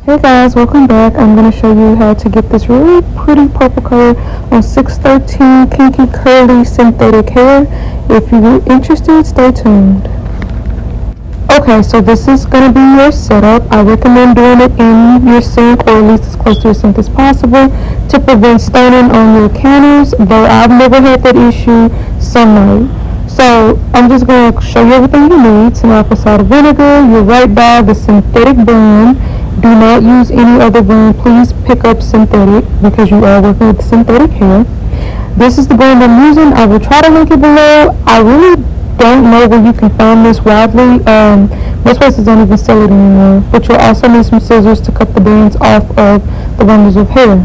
Hey guys, welcome back. I'm going to show you how to get this really pretty purple color on 613 kinky curly synthetic hair. If you're interested, stay tuned. Okay, so this is going to be your setup. I recommend doing it in your sink, or at least as close to your sink as possible, to prevent staining on your counters, though I've never had that issue. Some might. So I'm just going to show you everything you need. Some apple cider vinegar, your right dye, the synthetic brand. Do not use any other brand. Please pick up synthetic because you are working with synthetic hair. This is the brand I'm using. I will try to link it below. I really don't know where you can find this widely. Most places don't even sell it anymore. But you'll also need some scissors to cut the bands off of the bundles of hair.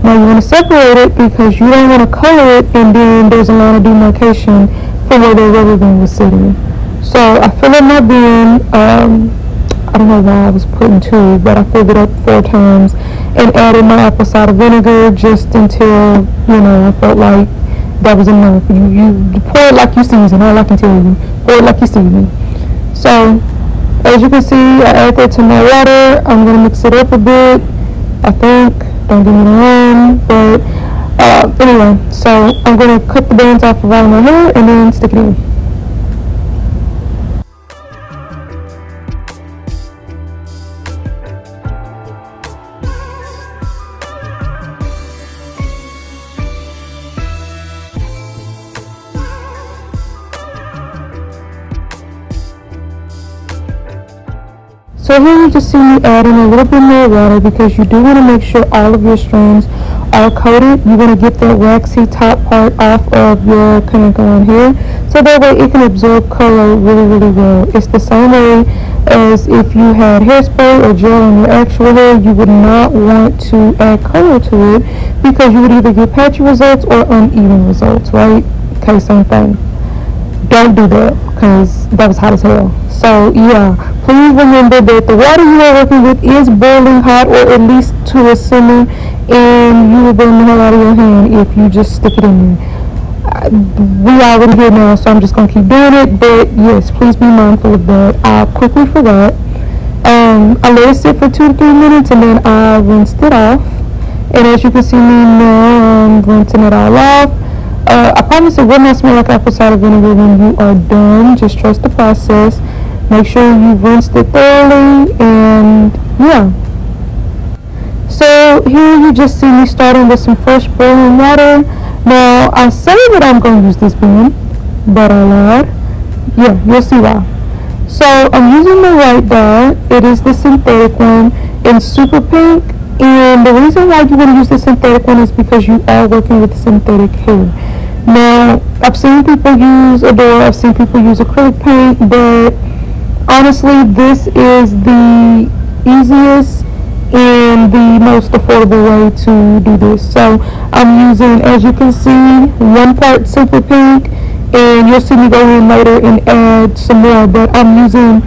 Now you want to separate it because you don't want to color it and then there's a line of demarcation from where the rubber band was sitting. So I fill up my bin. I don't know why I was putting two, but I filled it up 4 times and added my apple cider vinegar just until, I felt like that was enough. You pour it like you season, all I can tell you. Pour it like you season. So, as you can see, I add that to my water. I'm going to mix it up a bit, I think. Don't get me wrong, but anyway, so I'm going to cut the bands off of all my hair and then stick it in. So here you just see me adding a little bit more water because you do want to make sure all of your strands are coated. You want to get that waxy top part off of your kanekalon hair so that way it can absorb color really, really well. It's the same way as if you had hairspray or gel on your actual hair. You would not want to add color to it because you would either get patchy results or uneven results, right? Okay, same thing. Don't do that because that was hot as hell. So yeah, please remember that the water you are working with is boiling hot, or at least to a simmer, and you will burn the hell out of your hand if you just stick it in there. We already here now, so I'm just going to keep doing it, but yes, please be mindful of that. I quickly forgot. I let it sit for 2 to 3 minutes and then I rinsed it off, and as you can see me now, I'm rinsing it all off. I promise it will not smell like apple cider vinegar when you are done. Just trust the process. Make sure you've rinsed it thoroughly, and yeah. So here you just see me starting with some fresh boiling water. Now I say that I'm going to use this bin, but I lied. Yeah, you'll see why. So I'm using the white dye. It is the synthetic one in super pink. And the reason why you want to use the synthetic one is because you are working with synthetic hair. Now, I've seen people use Adore, I've seen people use acrylic paint, but honestly, this is the easiest and the most affordable way to do this. So, I'm using, as you can see, 1 part super pink, and you'll see me go in later and add some more, but I'm using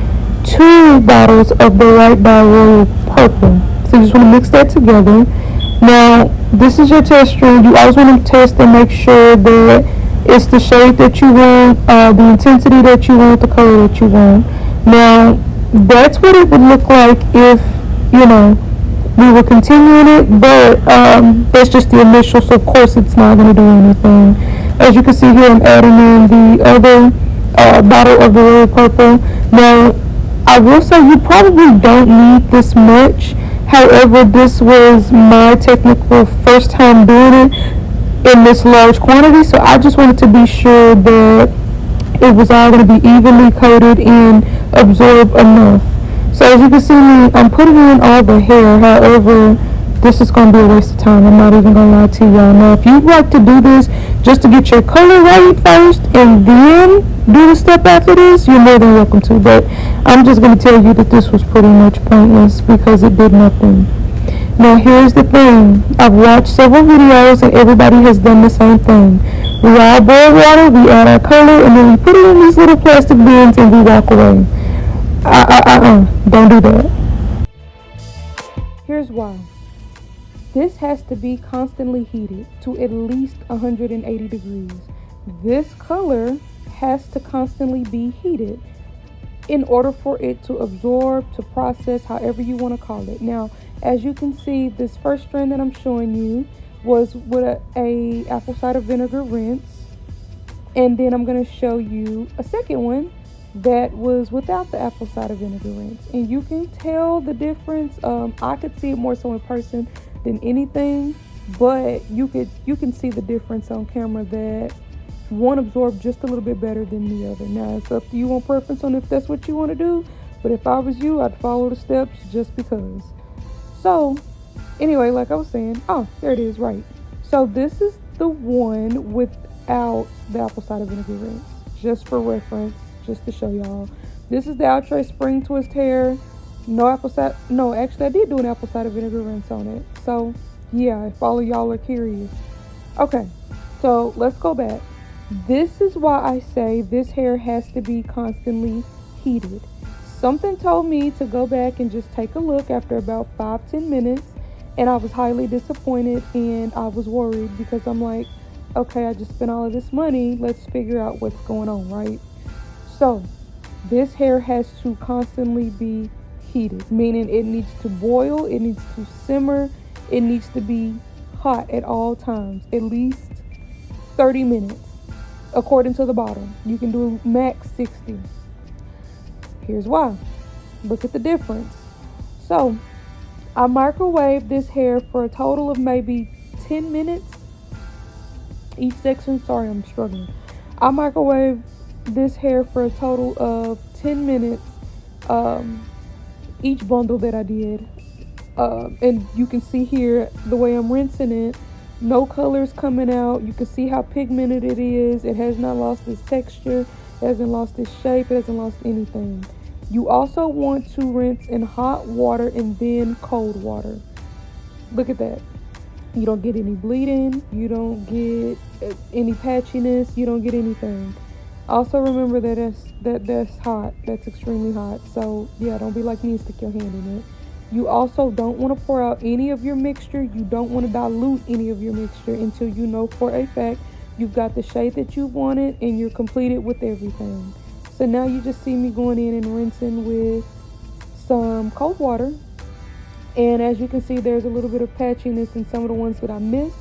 2 bottles of the Rit DyeMore purple. So you just want to mix that together. Now, this is your test strand. You always want to test and make sure that it's the shade that you want, the intensity that you want, the color that you want. Now, that's what it would look like if, we were continuing it, but that's just the initial, so of course it's not going to do anything. As you can see here, I'm adding in the other bottle of the red purple. Now, I will say you probably don't need this much. However, this was my technical first time doing it in this large quantity, so I just wanted to be sure that it was all going to be evenly coated and absorb enough. So as you can see me, I'm putting in all the hair. However, this is going to be a waste of time. I'm not even going to lie to y'all. Now, if you'd like to do this just to get your color right first and then do the step after this, you're more than welcome to. But I'm just going to tell you that this was pretty much pointless because it did nothing. Now, here's the thing. I've watched several videos and everybody has done the same thing. We all boil water, we add our color, and then we put it in these little plastic bins and we walk away. Don't do that. Here's why. This has to be constantly heated to at least 180 degrees. This color has to constantly be heated in order for it to absorb, to process, however you want to call it. Now, As you can see, this first strand that I'm showing you was with a apple cider vinegar rinse, and then I'm going to show you a second one that was without the apple cider vinegar rinse, and you can tell the difference. I could see it more so in person than anything, but you can see the difference on camera that one absorbed just a little bit better than the other. Now it's up to you on preference on if that's what you want to do, but if I was you, I'd follow the steps just because. So anyway, like I was saying, oh, there it is, right. So this is the one without the apple cider vinegar rinse, just for reference, just to show y'all. This is the Outre Spring Twist hair. No apple cider, no, actually I did do an apple cider vinegar rinse on it. So yeah, if all of y'all are curious. Okay, so let's go back. This is why I say this hair has to be constantly heated. Something told me to go back and just take a look after about 5-10 minutes, and I was highly disappointed and I was worried because I'm like, okay, I just spent all of this money, let's figure out what's going on, right? So this hair has to constantly be heated, meaning it needs to boil, it needs to simmer, it needs to be hot at all times, at least 30 minutes according to the bottle. You can do max 60. Here's why. Look at the difference. So I microwaved this hair for a total of maybe 10 minutes each section. Sorry, I'm struggling. I microwaved this hair for a total of 10 minutes each bundle that I did, and you can see here the way I'm rinsing it, no colors coming out. You can see how pigmented it is. It has not lost its texture, it hasn't lost its shape, it hasn't lost anything. You also want to rinse in hot water and then cold water. Look at that. You don't get any bleeding, you don't get any patchiness, you don't get anything. Also remember that that's hot. That's extremely hot. So yeah, don't be like me and stick your hand in it. You also don't want to pour out any of your mixture. You don't want to dilute any of your mixture until you know for a fact you've got the shade that you wanted and you're completed with everything. So now you just see me going in and rinsing with some cold water. And as you can see, there's a little bit of patchiness in some of the ones that I missed.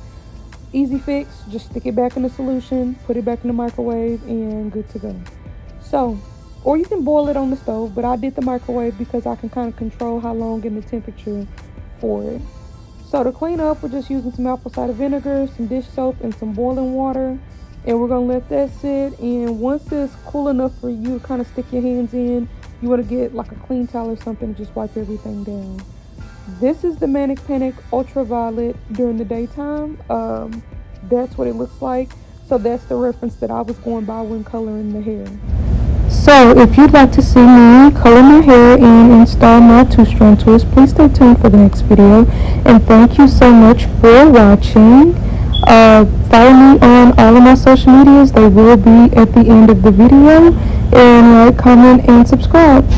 Easy fix, just stick it back in the solution, put it back in the microwave, and good to go. So, or you can boil it on the stove, but I did the microwave because I can kind of control how long and the temperature for it. So to clean up, we're just using some apple cider vinegar, some dish soap, and some boiling water. And we're going to let that sit. And once it's cool enough for you to kind of stick your hands in, you want to get like a clean towel or something and just wipe everything down. This is the Manic Panic Ultraviolet during the daytime. That's what it looks like. So that's the reference that I was going by when coloring the hair. So if you'd like to see me color my hair and install my 2-strand twist, please stay tuned for the next video. And thank you so much for watching. Follow me on all of my social medias. They will be at the end of the video. And like, comment, and subscribe.